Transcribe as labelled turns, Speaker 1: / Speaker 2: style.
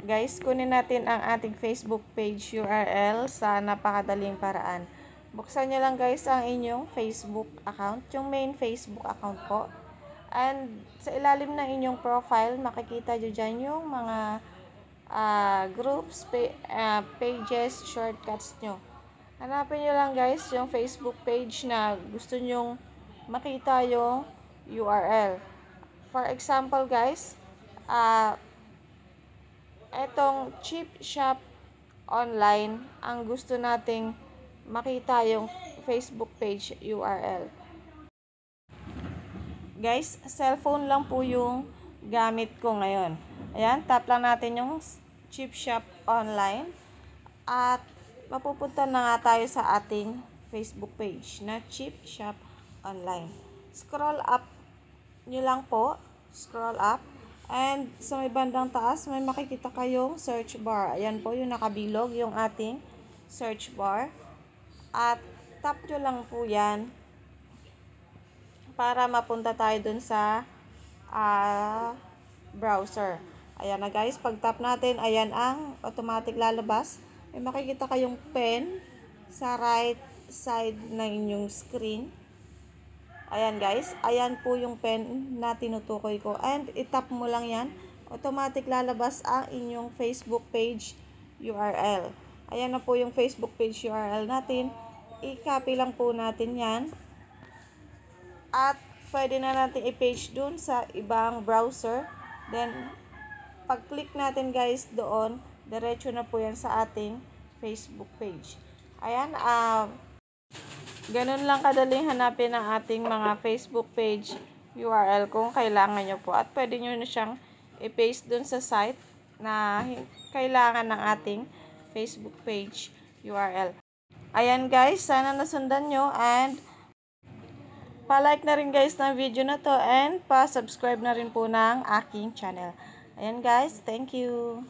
Speaker 1: Guys, kunin natin ang ating Facebook page URL sa napakadaling paraan. Buksan nyo lang guys ang inyong Facebook account, yung main Facebook account po. And sa ilalim ng inyong profile, makikita nyo dyan yung mga groups, pages, shortcuts nyo. Hanapin nyo lang guys yung Facebook page na gusto nyong makita yung URL. For example guys, etong Chip Shop Online, ang gusto nating makita yung Facebook page URL. Guys, cellphone lang po yung gamit ko ngayon. Ayan, tap lang natin yung Chip Shop Online at mapupunta na nga tayo sa ating Facebook page na Chip Shop Online. Scroll up nyo lang po, scroll up. And sa may bandang taas, may makikita kayong search bar. Ayan po yung nakabilog, yung ating search bar. At tap nyo lang po yan para mapunta tayo dun sa browser. Ayan na guys, pag tap natin, ayan ang automatic lalabas. May makikita kayong pen sa right side ng inyong screen. Ayan guys, ayan po yung pen na tinutukoy ko. And itap mo lang yan, automatic lalabas ang inyong Facebook page URL. Ayan na po yung Facebook page URL natin. I-copy lang po natin yan. At pwede na natin i-paste dun sa ibang browser. Then, pag-click natin guys doon, diretso na po yan sa ating Facebook page. Ayan, ganun lang kadaling hanapin ang ating mga Facebook page URL kung kailangan nyo po. At pwede nyo na siyang i-paste dun sa site na kailangan ng ating Facebook page URL. Ayan guys, sana nasundan nyo and pa-like na rin guys ng video na to and pa-subscribe na rin po ng aking channel. Ayan guys, thank you.